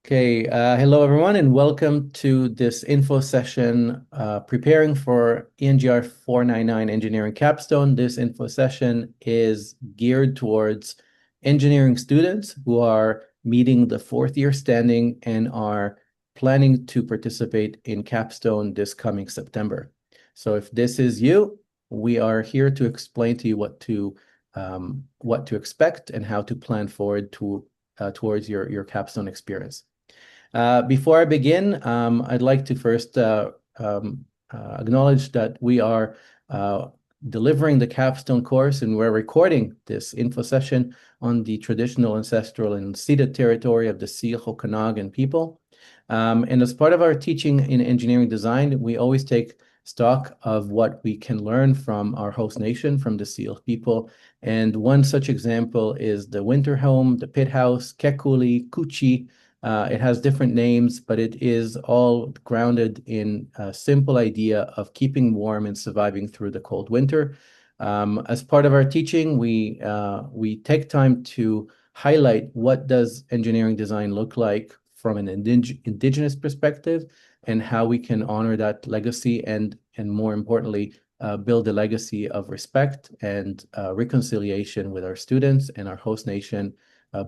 Okay, hello everyone, and welcome to this info session preparing for ENGR 499 Engineering Capstone. This info session is geared towards engineering students who are meeting the fourth year standing and are planning to participate in Capstone this coming September. So if this is you, we are here to explain to you what to expect and how to plan forward towards your Capstone experience. Before I begin, I'd like to first acknowledge that we are delivering the capstone course and we're recording this info session on the traditional, ancestral, and ceded territory of the Syilx Okanagan people. And as part of our teaching in engineering design, we always take stock of what we can learn from our host nation, from the Syilx people. And one such example is the winter home, the pit house, kekuli, kuchi. It has different names, but it is all grounded in a simple idea of keeping warm and surviving through the cold winter. As part of our teaching, we take time to highlight what does engineering design look like from an indigenous perspective and how we can honor that legacy and more importantly, build a legacy of respect and reconciliation with our students and our host nation,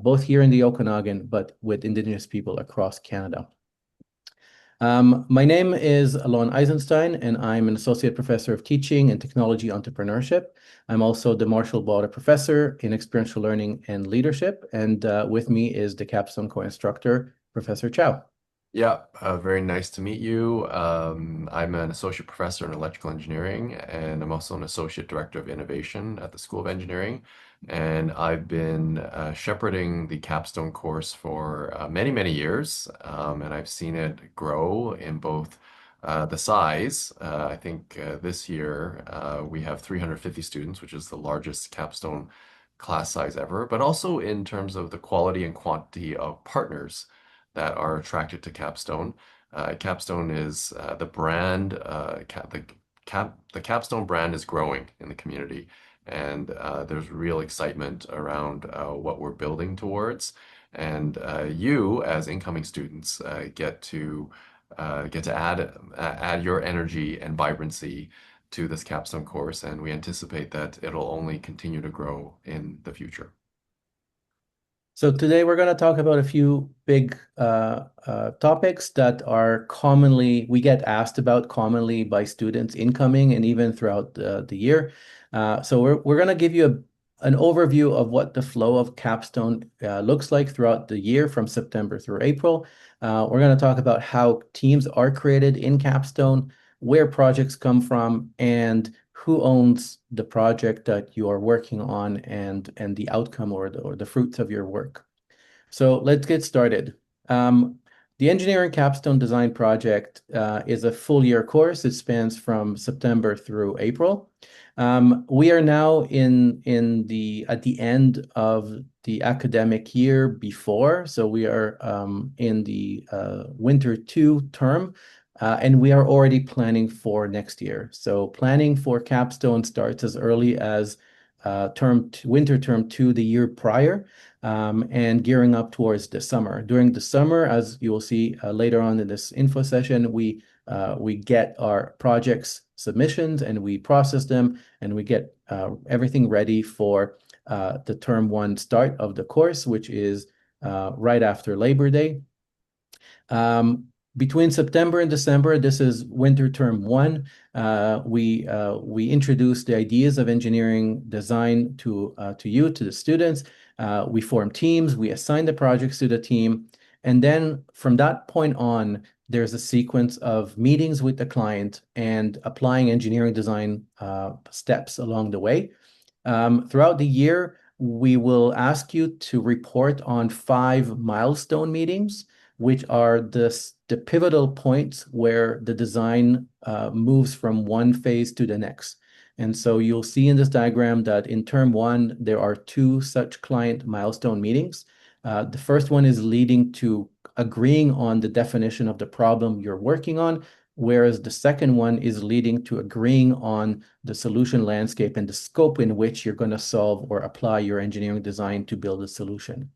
both here in the Okanagan, but with Indigenous people across Canada. My name is Alon Eisenstein, and I'm an Associate Professor of Teaching and Technology Entrepreneurship. I'm also the Marshall Botter Professor in Experiential Learning and Leadership, and with me is the Capstone Co-Instructor, Professor Chow. Yeah, very nice to meet you. I'm an associate professor in electrical engineering, and I'm also an associate director of innovation at the School of Engineering. And I've been shepherding the capstone course for many, many years, and I've seen it grow in both the size. I think this year we have 350 students, which is the largest capstone class size ever, but also in terms of the quality and quantity of partners that are attracted to Capstone. Capstone is the brand. The Capstone brand is growing in the community, and there's real excitement around what we're building towards. And you, as incoming students, get to add your energy and vibrancy to this Capstone course, and we anticipate that it'll only continue to grow in the future. So today we're going to talk about a few big topics that are we get asked about commonly by students incoming and even throughout the year. So we're going to give you an overview of what the flow of Capstone looks like throughout the year from September through April. We're going to talk about how teams are created in Capstone, where projects come from, and who owns the project that you are working on and the outcome or the fruits of your work. So let's get started. The Engineering Capstone Design Project is a full year course. It spans from September through April. We are now at the end of the academic year before, so we are in the winter 2 term, and we are already planning for next year. So planning for Capstone starts as early as winter term 2 the year prior, and gearing up towards the summer. During the summer, as you will see later on in this info session, we get our projects submissions and we process them and we get everything ready for the term 1 start of the course, which is right after Labor Day. Between September and December, this is winter term 1. We introduce the ideas of engineering design to the students. We form teams, we assign the projects to the team, and then from that point on, there's a sequence of meetings with the client and applying engineering design steps along the way. Throughout the year, we will ask you to report on 5 milestone meetings, which are the pivotal points where the design moves from one phase to the next. And so you'll see in this diagram that in term 1, there are 2 such client milestone meetings. The first one is leading to agreeing on the definition of the problem you're working on, whereas the second one is leading to agreeing on the solution landscape and the scope in which you're going to solve or apply your engineering design to build a solution.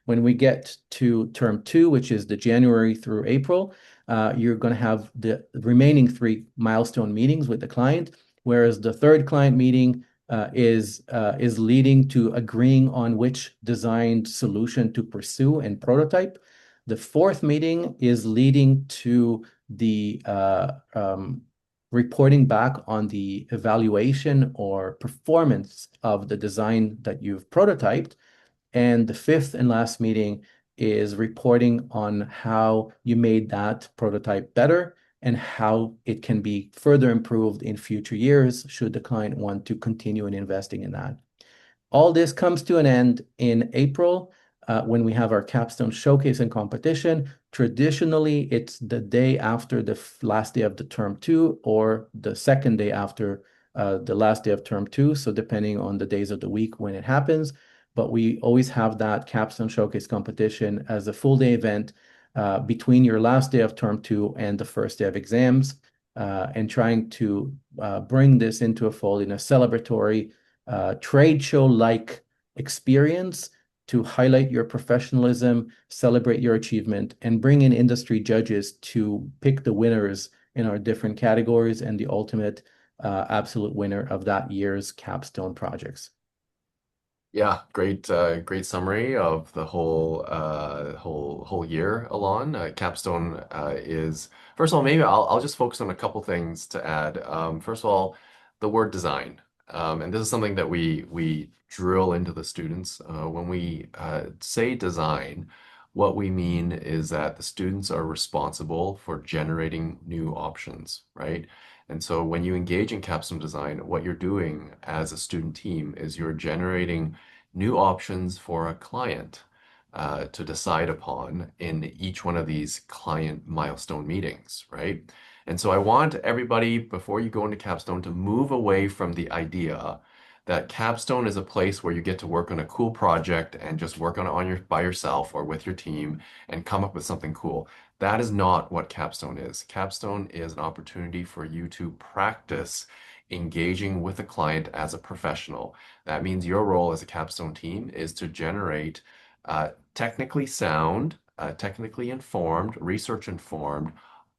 When we get to term two, which is the January through April, you're going to have the remaining three milestone meetings with the client, whereas the third client meeting is leading to agreeing on which designed solution to pursue and prototype. The fourth meeting is leading to the reporting back on the evaluation or performance of the design that you've prototyped. And the fifth and last meeting is reporting on how you made that prototype better and how it can be further improved in future years should the client want to continue in investing in that. All this comes to an end in April when we have our Capstone showcase and competition. Traditionally, it's the day after the last day of the term two or the second day after the last day of term two. So depending on the days of the week when it happens, but we always have that Capstone showcase competition as a full day event between your last day of term two and the first day of exams, and trying to bring this into a fold in a celebratory trade show-like experience to highlight your professionalism, celebrate your achievement, and bring in industry judges to pick the winners in our different categories and the ultimate absolute winner of that year's capstone projects. Yeah, great summary of the whole year, Alon. Capstone is first of all, maybe I'll just focus on a couple things to add. First of all, the word design, and this is something that we drill into the students when we say design. What we mean is that the students are responsible for generating new options, right? And so when you engage in capstone design, what you're doing as a student team is you're generating new options for a client to decide upon in each one of these client milestone meetings, right? And so I want everybody, before you go into Capstone, to move away from the idea that Capstone is a place where you get to work on a cool project and just work on it by yourself or with your team and come up with something cool. That is not what Capstone is. Capstone is an opportunity for you to practice engaging with a client as a professional. That means your role as a Capstone team is to generate technically sound, technically informed, research informed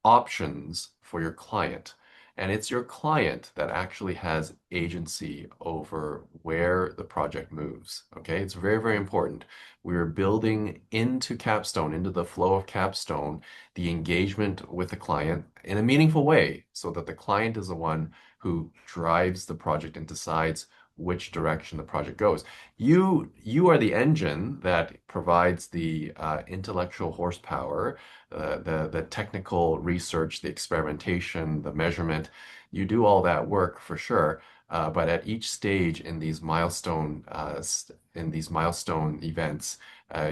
options for your client. And it's your client that actually has agency over where the project moves. Okay, it's very, very important. We're building into Capstone, into the flow of Capstone, the engagement with the client in a meaningful way so that the client is the one who drives the project and decides which direction the project goes. You are the engine that provides the intellectual horsepower, the technical research, the experimentation, the measurement. You do all that work for sure. But at each stage in these milestone events,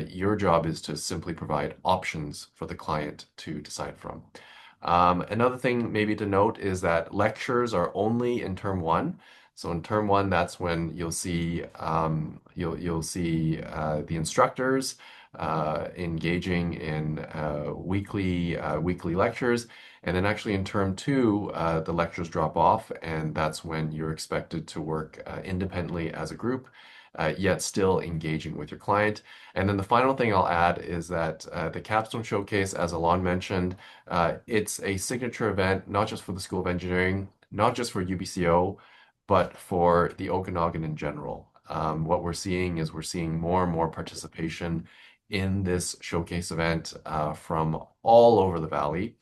your job is to simply provide options for the client to decide from. Another thing maybe to note is that lectures are only in term one. So in term one, that's when you'll see the instructors engaging in weekly lectures, and then actually in term two, the lectures drop off, and that's when you're expected to work independently as a group, yet still engaging with your client. And then the final thing I'll add is that the Capstone Showcase, as Alon mentioned, it's a signature event, not just for the School of Engineering, not just for UBCO, but for the Okanagan in general. What we're seeing is we're seeing more and more participation in this showcase event from all over the valley.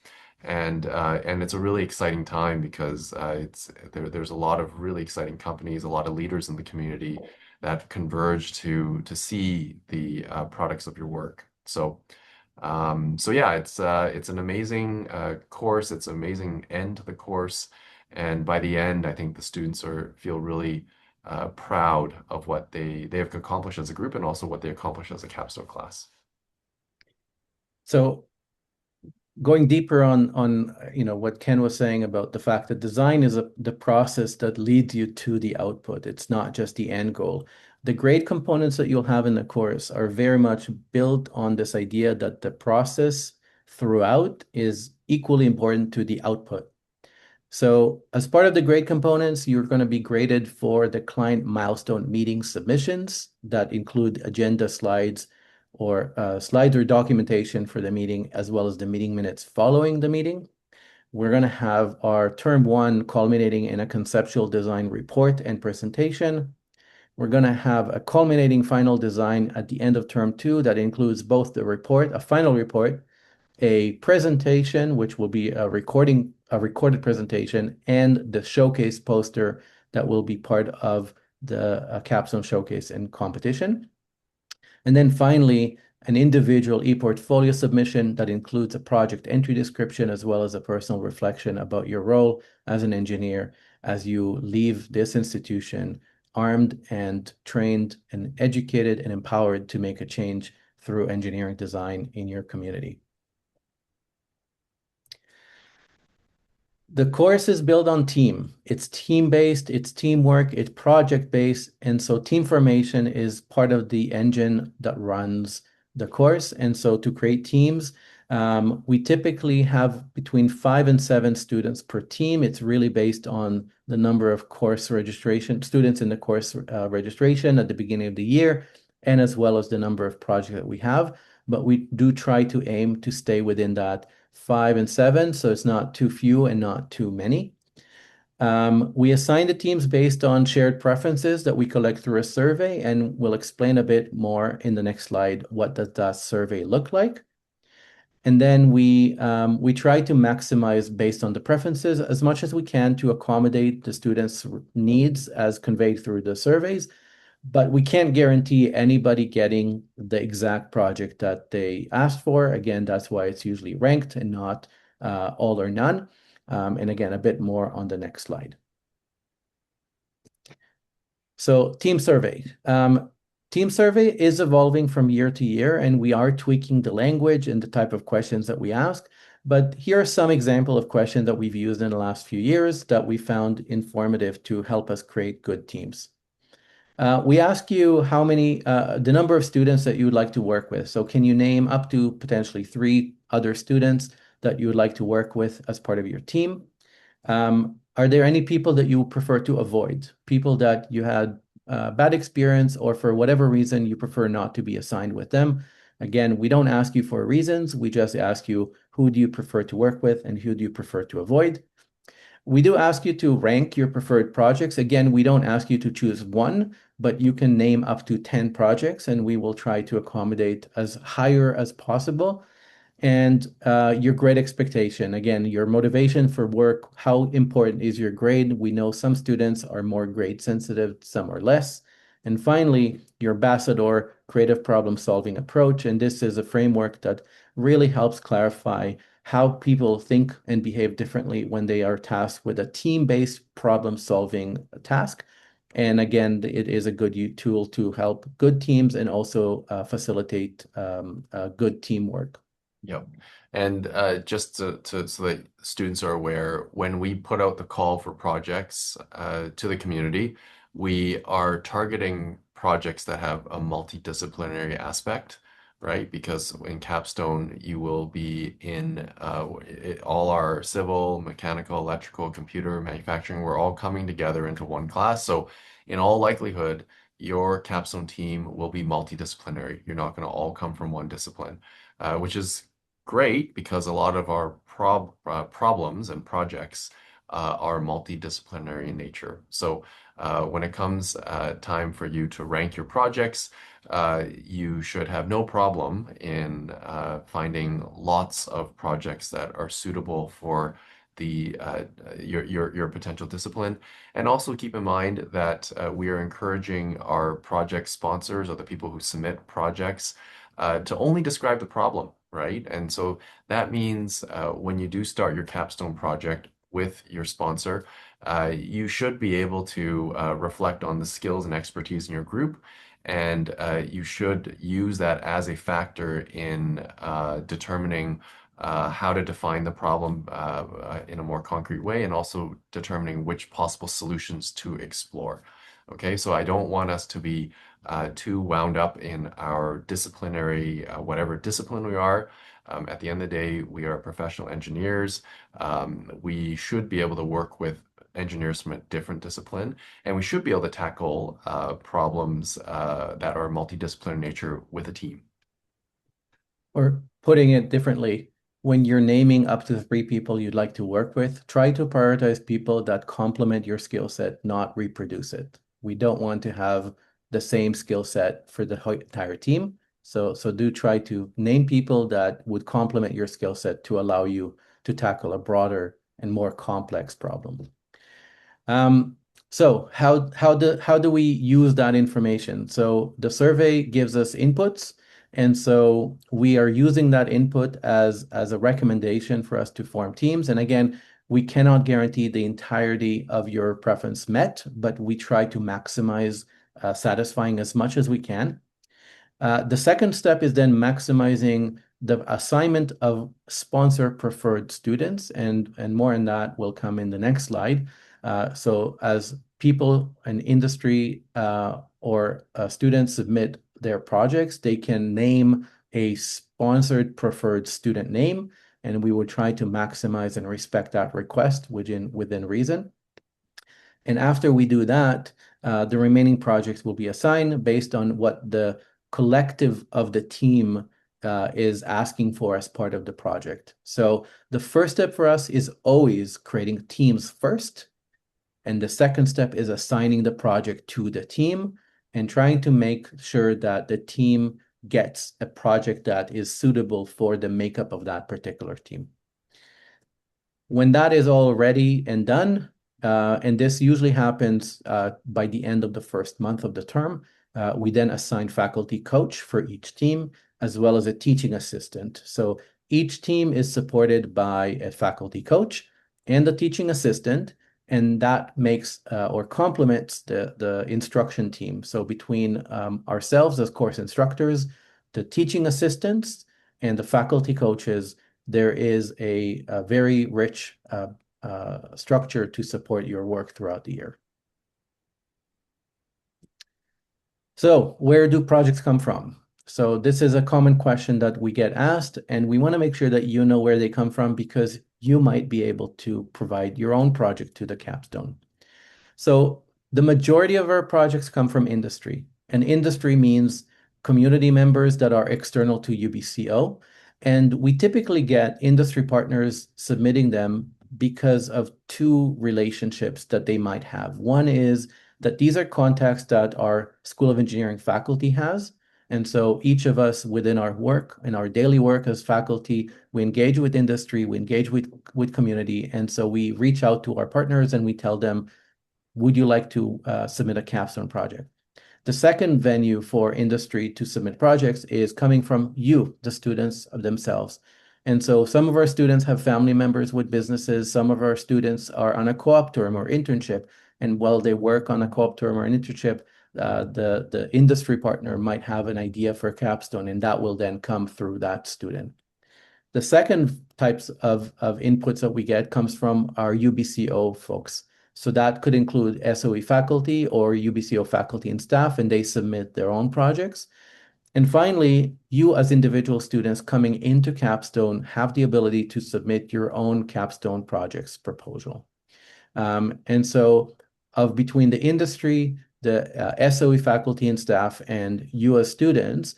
And it's a really exciting time because there's a lot of really exciting companies, a lot of leaders in the community that converge to see the products of your work. So yeah, it's an amazing course. It's an amazing end to the course, and by the end, I think the students feel really proud of what they have accomplished as a group and also what they accomplished as a capstone class. So going deeper on what Ken was saying about the fact that design is the process that leads you to the output. It's not just the end goal. The grade components that you'll have in the course are very much built on this idea that the process throughout is equally important to the output. So as part of the grade components, you're going to be graded for the client milestone meeting submissions that include agenda slides slides or documentation for the meeting, as well as the meeting minutes following the meeting. We're going to have our term one culminating in a conceptual design report and presentation. We're going to have a culminating final design at the end of term two that includes both the report, a final report, a presentation, which will be a recorded presentation, and the showcase poster that will be part of the Capstone showcase and competition. And then finally, an individual e-portfolio submission that includes a project entry description as well as a personal reflection about your role as an engineer as you leave this institution armed and trained and educated and empowered to make a change through engineering design in your community. The course is built on team. It's team-based, it's teamwork, it's project-based, and so team formation is part of the engine that runs the course. And so to create teams, we typically have between 5 and 7 students per team. It's really based on the number of course registration students in the course registration at the beginning of the year, and as well as the number of projects that we have. But we do try to aim to stay within that 5 and 7, so it's not too few and not too many. We assign the teams based on shared preferences that we collect through a survey, and we'll explain a bit more in the next slide. What does that survey look like? And then we try to maximize based on the preferences as much as we can to accommodate the students' needs as conveyed through the surveys. But we can't guarantee anybody getting the exact project that they asked for. Again, that's why it's usually ranked and not all or none. And again, a bit more on the next slide. So team survey. Team survey is evolving from year to year, and we are tweaking the language and the type of questions that we ask. But here are some examples of questions that we've used in the last few years that we found informative to help us create good teams. We ask you the number of students that you would like to work with. So can you name up to potentially 3 other students that you would like to work with as part of your team? Are there any people that you prefer to avoid? People that you had bad experience or for whatever reason you prefer not to be assigned with them? Again, we don't ask you for reasons. We just ask you who do you prefer to work with and who do you prefer to avoid? We do ask you to rank your preferred projects. Again, we don't ask you to choose one, but you can name up to 10 projects, and we will try to accommodate as higher as possible. And your grade expectation, again, your motivation for work, how important is your grade? We know some students are more grade sensitive, some are less. And finally, your ambassador creative problem solving approach. And this is a framework that really helps clarify how people think and behave differently when they are tasked with a team-based problem solving task. And again, it is a good tool to help good teams and also facilitate good teamwork. Yep. And just so that students are aware, when we put out the call for projects to the community, we are targeting projects that have a multidisciplinary aspect, right? Because in Capstone, you will be in all our civil, mechanical, electrical, computer, manufacturing, we're all coming together into one class. So in all likelihood, your Capstone team will be multidisciplinary. You're not going to all come from one discipline, which is great because a lot of our problems and projects are multidisciplinary in nature. So when it comes time for you to rank your projects, you should have no problem in finding lots of projects that are suitable for your potential discipline. And also keep in mind that we are encouraging our project sponsors or the people who submit projects to only describe the problem, right? And so that means when you do start your capstone project with your sponsor, you should be able to reflect on the skills and expertise in your group, and you should use that as a factor in determining how to define the problem in a more concrete way, and also determining which possible solutions to explore. Okay, so I don't want us to be too wound up in our disciplinary, whatever discipline we are. At the end of the day, we are professional engineers. We should be able to work with engineers from a different discipline, and we should be able to tackle problems that are multidisciplinary in nature with a team. Or putting it differently, when you're naming up to 3 people you'd like to work with, try to prioritize people that complement your skill set, not reproduce it. We don't want to have the same skill set for the entire team. So do try to name people that would complement your skill set to allow you to tackle a broader and more complex problem. Um, so how do we use that information? So the survey gives us inputs, and so we are using that input as a recommendation for us to form teams. And again, we cannot guarantee the entirety of your preference met, but we try to maximize satisfying as much as we can. The second step is then maximizing the assignment of sponsor preferred students, and more on that will come in the next slide. So as people and industry or students submit their projects, they can name a sponsored preferred student name, and we will try to maximize and respect that request within reason. And after we do that, the remaining projects will be assigned based on what the collective of the team is asking for as part of the project. So the first step for us is always creating teams first. And the second step is assigning the project to the team and trying to make sure that the team gets a project that is suitable for the makeup of that particular team. When that is all ready and done, and this usually happens by the end of the first month of the term, we then assign faculty coach for each team, as well as a teaching assistant. So each team is supported by a faculty coach and a teaching assistant, and that makes or complements the instruction team. So between ourselves as course instructors, the teaching assistants, and the faculty coaches, there is a very rich structure to support your work throughout the year. So where do projects come from? So this is a common question that we get asked, and we want to make sure that you know where they come from because you might be able to provide your own project to the capstone. So the majority of our projects come from industry, and industry means community members that are external to UBCO. And we typically get industry partners submitting them because of two relationships that they might have. One is that these are contacts that our School of Engineering faculty has. And so each of us within our work and our daily work as faculty, we engage with industry, we engage with community. And so we reach out to our partners and we tell them, would you like to submit a capstone project? The second venue for industry to submit projects is coming from you, the students themselves. And so some of our students have family members with businesses. Some of our students are on a co-op term or internship. And while they work on a co-op term or an internship, the industry partner might have an idea for capstone, and that will then come through that student. The second types of inputs that we get comes from our UBCO folks. So that could include SOE faculty or UBCO faculty and staff, and they submit their own projects. And finally, you as individual students coming into Capstone have the ability to submit your own Capstone projects proposal. And so between the industry, the SOE faculty and staff, and you as students,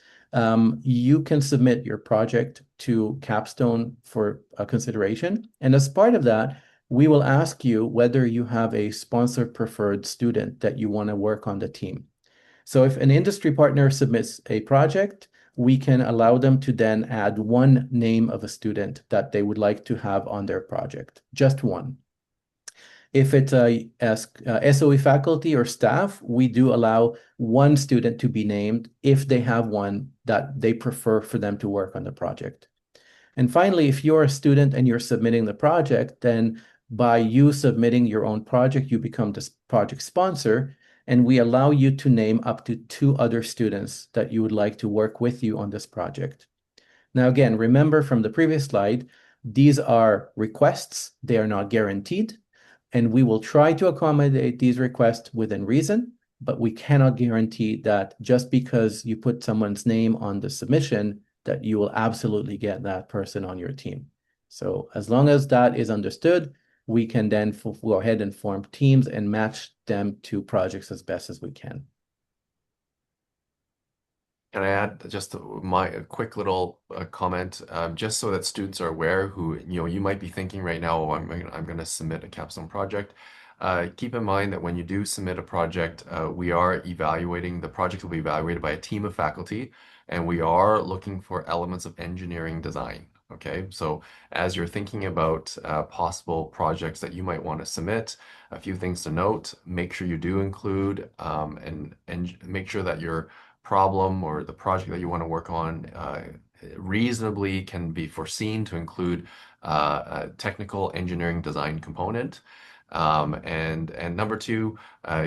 you can submit your project to Capstone for consideration. And as part of that, we will ask you whether you have a sponsor preferred student that you want to work on the team. So if an industry partner submits a project, we can allow them to then add one name of a student that they would like to have on their project, just one. If it's a SOE faculty or staff, we do allow one student to be named if they have one that they prefer for them to work on the project. And finally, if you're a student and you're submitting the project, then by you submitting your own project, you become the project sponsor, and we allow you to name up to 2 other students that you would like to work with you on this project. Now, again, remember from the previous slide, these are requests. They are not guaranteed, and we will try to accommodate these requests within reason, but we cannot guarantee that just because you put someone's name on the submission, that you will absolutely get that person on your team. So as long as that is understood, we can then go ahead and form teams and match them to projects as best as we can. Can I add just my a quick little comment, just so that students are aware who, you might be thinking right now, oh, I'm going to submit a capstone project. Keep in mind that when you do submit a project, we are evaluating, the project will be evaluated by a team of faculty, and we are looking for elements of engineering design. Okay, so as you're thinking about possible projects that you might want to submit, a few things to note, make sure you do include and make sure that you're problem or the project that you want to work on reasonably can be foreseen to include a technical engineering design component. And number two,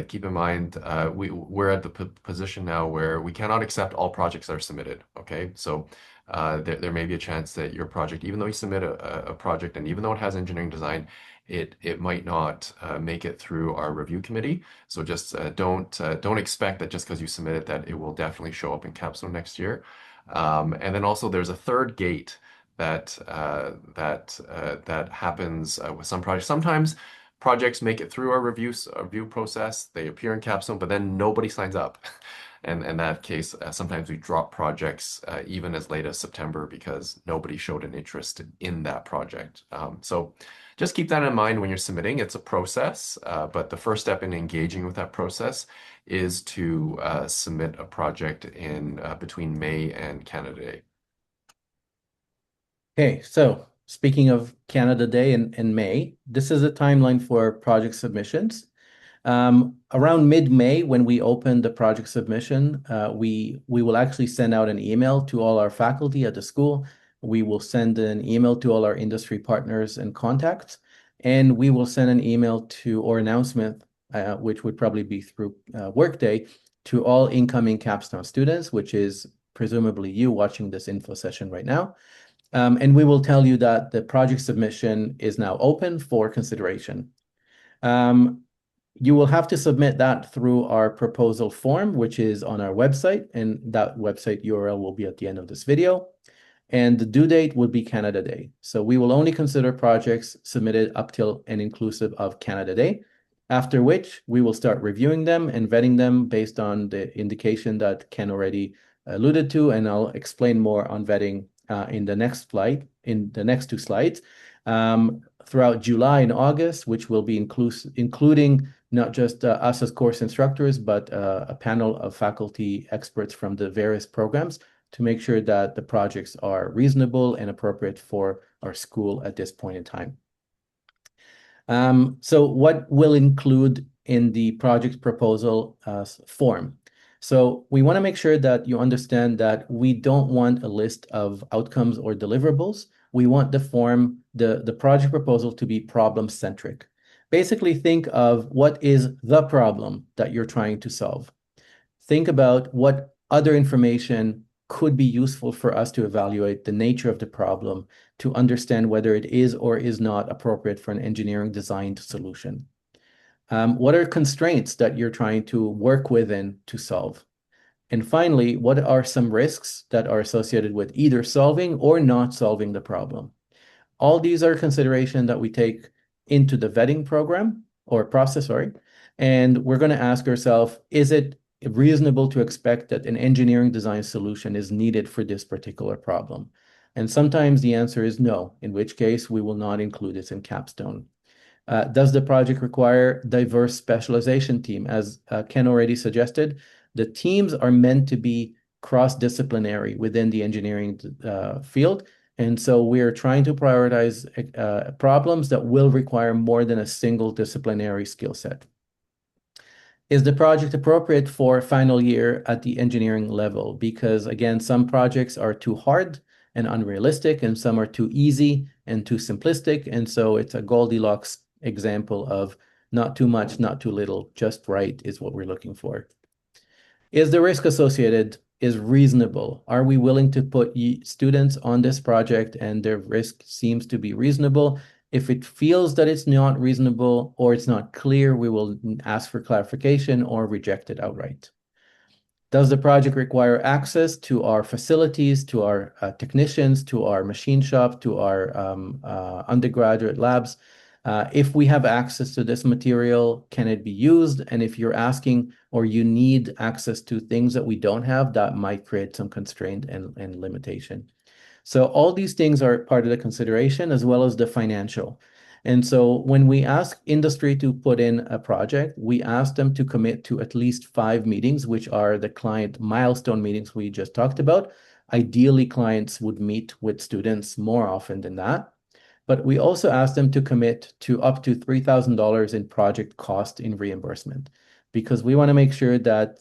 keep in mind we're at the position now where we cannot accept all projects that are submitted. Okay, so there may be a chance that your project, even though you submit a project and even though it has engineering design, it might not make it through our review committee. So just don't expect that just because you submit it that it will definitely show up in Capstone next year. And then also there's a third gate that happens with some projects. Sometimes projects make it through our review process. They appear in Capstone, but then nobody signs up. And in that case, sometimes we drop projects even as late as September because nobody showed an interest in that project. So just keep that in mind when you're submitting. It's a process, but the first step in engaging with that process is to submit a project in between May and Canada Day. Okay, so speaking of Canada Day in May, this is a timeline for project submissions. Around mid-May, when we open the project submission, we will actually send out an email to all our faculty at the school. We will send an email to all our industry partners and contacts, and we will send an email to or announcement, which would probably be through Workday, to all incoming Capstone students, which is presumably you watching this info session right now. And we will tell you that the project submission is now open for consideration. Um, you will have to submit that through our proposal form, which is on our website, and that website URL will be at the end of this video. And the due date would be Canada Day. So we will only consider projects submitted up till and inclusive of Canada Day, after which we will start reviewing them and vetting them based on the indication that Ken already alluded to, and I'll explain more on vetting in the next slide, in the next two slides. Throughout July and August, which will be including not just us as course instructors, but a panel of faculty experts from the various programs to make sure that the projects are reasonable and appropriate for our school at this point in time. So what will include in the project proposal form? So we want to make sure that you understand that we don't want a list of outcomes or deliverables. We want the project proposal to be problem centric. Basically, think of what is the problem that you're trying to solve. Think about what other information could be useful for us to evaluate the nature of the problem to understand whether it is or is not appropriate for an engineering designed solution. What are constraints that you're trying to work within to solve? And finally, what are some risks that are associated with either solving or not solving the problem? All these are consideration that we take into the vetting program or process, sorry. And we're going to ask ourselves, is it reasonable to expect that an engineering design solution is needed for this particular problem? And sometimes the answer is no, in which case we will not include it in Capstone. Does the project require diverse specialization team? As Ken already suggested, the teams are meant to be cross-disciplinary within the engineering field. And so we are trying to prioritize problems that will require more than a single disciplinary skill set. Is the project appropriate for final year at the engineering level? Because again, some projects are too hard and unrealistic, and some are too easy and too simplistic. And so it's a Goldilocks example of not too much, not too little, just right is what we're looking for. Is the risk associated is reasonable? Are we willing to put students on this project and their risk seems to be reasonable? If it feels that it's not reasonable or it's not clear, we will ask for clarification or reject it outright. Does the project require access to our facilities, to our technicians, to our machine shop, to our undergraduate labs? If we have access to this material, can it be used? And if you're asking or you need access to things that we don't have, that might create some constraint and limitation. So all these things are part of the consideration as well as the financial. And so when we ask industry to put in a project, we ask them to commit to at least 5 meetings, which are the client milestone meetings we just talked about. Ideally, clients would meet with students more often than that. But we also ask them to commit to up to $3,000 in project cost in reimbursement because we want to make sure that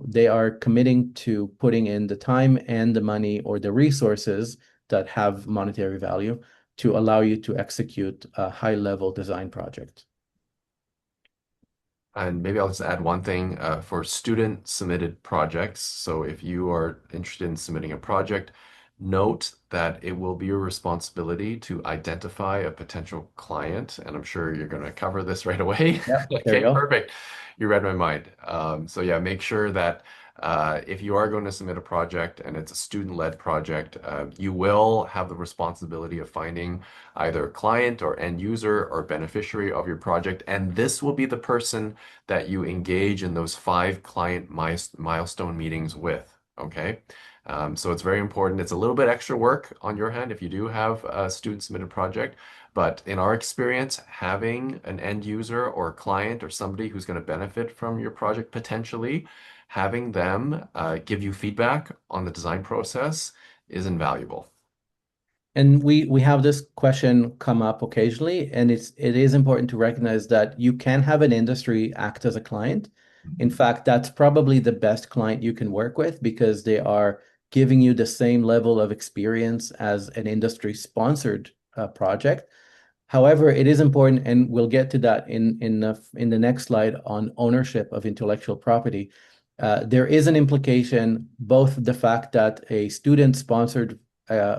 they are committing to putting in the time and the money or the resources that have monetary value to allow you to execute a high-level design project. And maybe I'll just add one thing for student submitted projects. So if you are interested in submitting a project, note that it will be your responsibility to identify a potential client. And I'm sure you're going to cover this right away. Yep, there you Okay, go. perfect. You read my mind. So yeah, make sure that if you are going to submit a project and it's a student-led project, you will have the responsibility of finding either client or end user or beneficiary of your project. And this will be the person that you engage in those 5 client milestone meetings with. Okay. So it's very important. It's a little bit extra work on your hand if you do have a student submitted project. But in our experience, having an end user or client or somebody who's going to benefit from your project potentially, having them give you feedback on the design process is invaluable. And we have this question come up occasionally, and it is important to recognize that you can have an industry act as a client. In fact, that's probably the best client you can work with because they are giving you the same level of experience as an industry sponsored project. However, it is important, and we'll get to that in the next slide on ownership of intellectual property. There is an implication, both the fact that a student-sponsored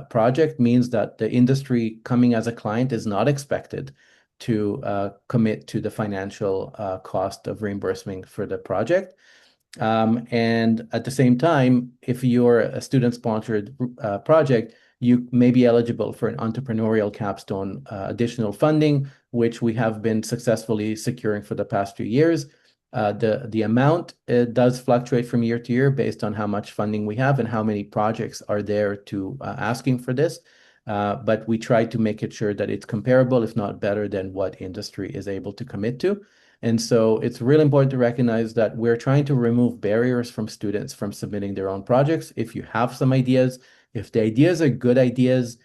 project means that the industry coming as a client is not expected to commit to the financial cost of reimbursement for the project. And at the same time, if you're a student-sponsored project, you may be eligible for an entrepreneurial capstone additional funding, which we have been successfully securing for the past few years. The amount does fluctuate from year to year based on how much funding we have and how many projects are there to asking for this. But we try to make it sure that it's comparable, if not better, than what industry is able to commit to. And so it's really important to recognize that we're trying to remove barriers from students from submitting their own projects. If you have some ideas, if the ideas are good ideas,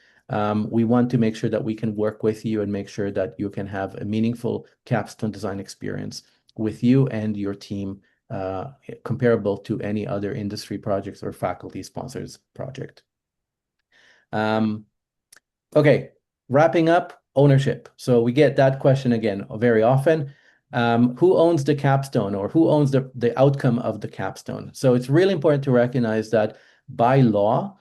we want to make sure that we can work with you and make sure that you can have a meaningful capstone design experience with you and your team, comparable to any other industry projects or faculty sponsors project. Okay, wrapping up ownership. So we get that question again very often. Who owns the capstone or who owns the outcome of the capstone? So it's really important to recognize that by law,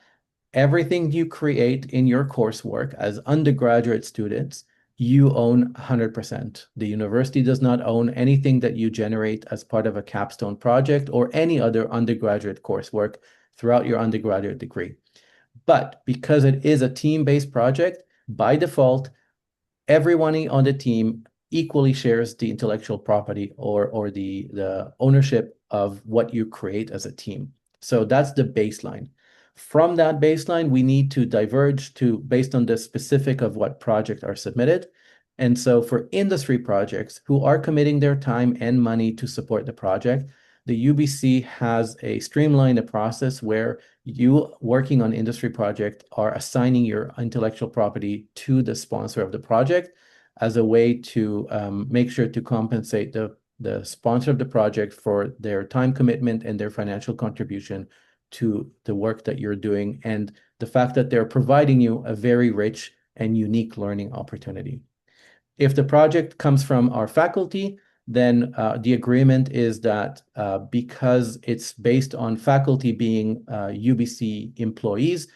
everything you create in your coursework as undergraduate students, you own 100%. The university does not own anything that you generate as part of a capstone project or any other undergraduate coursework throughout your undergraduate degree. But because it is a team-based project, by default, everyone on the team equally shares the intellectual property or the ownership of what you create as a team. So that's the baseline. From that baseline, we need to diverge to based on the specific of what project are submitted. And so for industry projects who are committing their time and money to support the project, the UBC has a streamlined process where you working on industry project are assigning your intellectual property to the sponsor of the project as a way to make sure to compensate the sponsor of the project for their time commitment and their financial contribution to the work that you're doing and the fact that they're providing you a very rich and unique learning opportunity. If the project comes from our faculty, then the agreement is that because it's based on faculty being UBC employees,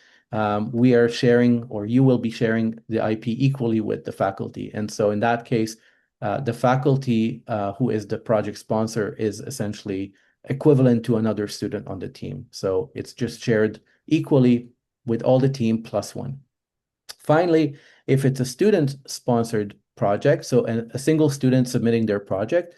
we are sharing, or you will be sharing the IP equally with the faculty. And so in that case, the faculty who is the project sponsor is essentially equivalent to another student on the team. So it's just shared equally with all the team plus one. Finally, if it's a student-sponsored project, so a single student submitting their project,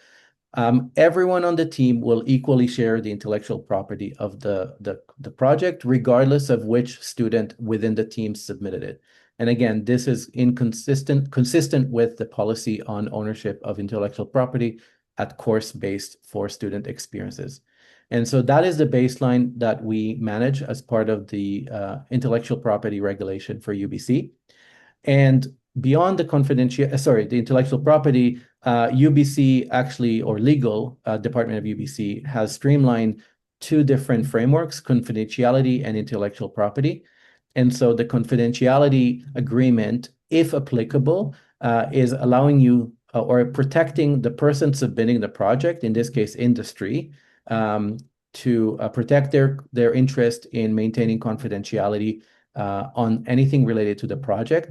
everyone on the team will equally share the intellectual property of the project, regardless of which student within the team submitted it. And again, this is consistent with the policy on ownership of intellectual property at course-based for student experiences. And so that is the baseline that we manage as part of the intellectual property regulation for UBC. And beyond the intellectual property, UBC actually, or legal department of UBC has streamlined two different frameworks, confidentiality and intellectual property. And so the confidentiality agreement, if applicable, is allowing you or protecting the person submitting the project, in this case, industry, to protect their interest in maintaining confidentiality on anything related to the project.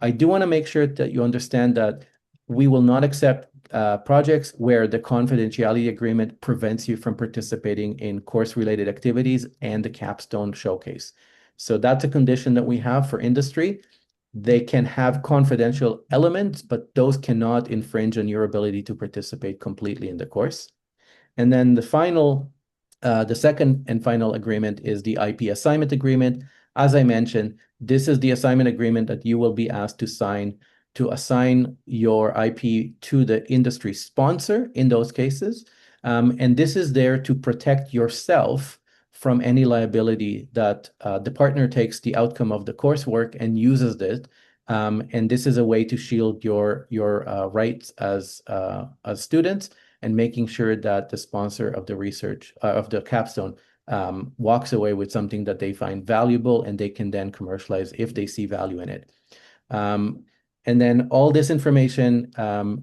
I do want to make sure that you understand that we will not accept projects where the confidentiality agreement prevents you from participating in course-related activities and the Capstone showcase. So that's a condition that we have for industry. They can have confidential elements, but those cannot infringe on your ability to participate completely in the course. And then the second and final agreement is the IP assignment agreement. As I mentioned, this is the assignment agreement that you will be asked to sign to assign your IP to the industry sponsor in those cases. And this is there to protect yourself from any liability that the partner takes the outcome of the coursework and uses it. And this is a way to shield your rights as students, and making sure that the sponsor of the research of the capstone walks away with something that they find valuable and they can then commercialize if they see value in it. And then all this information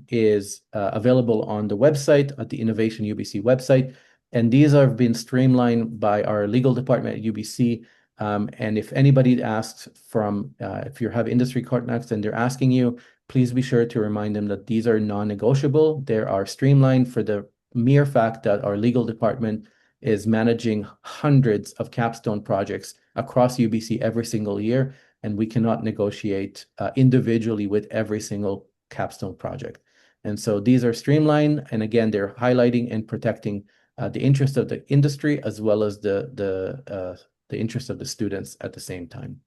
is available on the website, at the Innovation UBC website. And these have been streamlined by our legal department at UBC. And if anybody asks if you have industry contacts and they're asking you, please be sure to remind them that these are non-negotiable. They are streamlined for the mere fact that our legal department is managing hundreds of capstone projects across UBC every single year, and we cannot negotiate individually with every single capstone project. And so these are streamlined, and again, they're highlighting and protecting the interest of the industry as well as the interest of the students at the same time.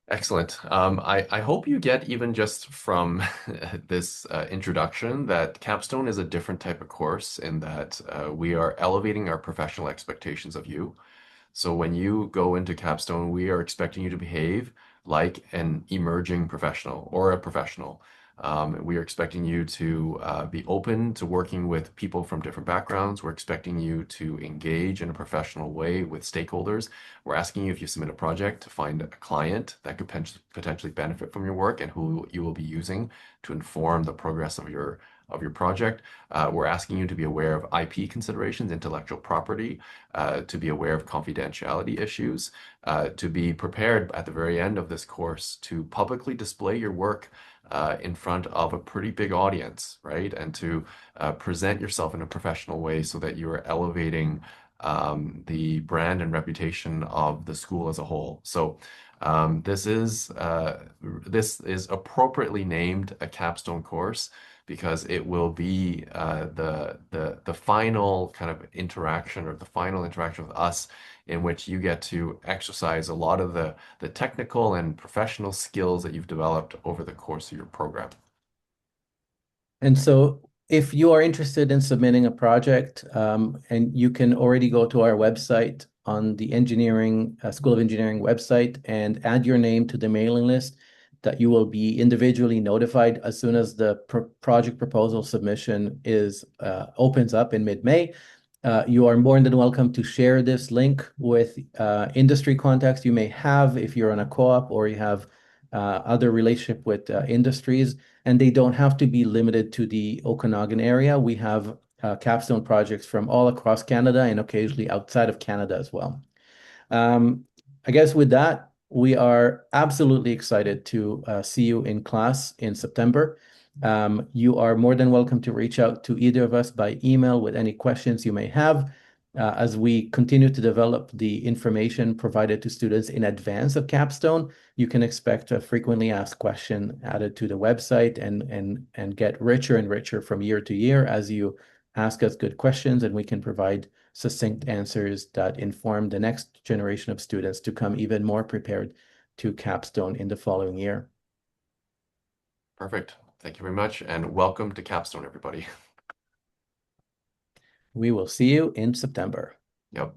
Excellent. I hope you get even just from this introduction that Capstone is a different type of course in that we are elevating our professional expectations of you. So when you go into Capstone, we are expecting you to behave like an emerging professional or a professional. We are expecting you to be open to working with people from different backgrounds. We're expecting you to engage in a professional way with stakeholders. We're asking you, if you submit a project, to find a client that could potentially benefit from your work and who you will be using to inform the progress of your project. We're asking you to be aware of IP considerations, intellectual property, to be aware of confidentiality issues, to be prepared at the very end of this course to publicly display your work in front of a pretty big audience, right? And to present yourself in a professional way so that you are elevating the brand and reputation of the school as a whole. So this is appropriately named a capstone course because it will be the final kind of interaction, or the final interaction with us, in which you get to exercise a lot of the technical and professional skills that you've developed over the course of your program. And so if you are interested in submitting a project, and you can already go to our website on the School of Engineering website and add your name to the mailing list, that you will be individually notified as soon as the project proposal submission opens up in mid-May. You are more than welcome to share this link with industry contacts you may have if you're on a co-op or you have other relationship with industries, and they don't have to be limited to the Okanagan area. We have capstone projects from all across Canada and occasionally outside of Canada as well. I guess with that, we are absolutely excited to see you in class in September. You are more than welcome to reach out to either of us by email with any questions you may have. As we continue to develop the information provided to students in advance of Capstone, you can expect a frequently asked question added to the website and get richer and richer from year to year as you ask us good questions, and we can provide succinct answers that inform the next generation of students to come even more prepared to Capstone in the following year. Perfect. Thank you very much, and welcome to Capstone, everybody. We will see you in September. Yep.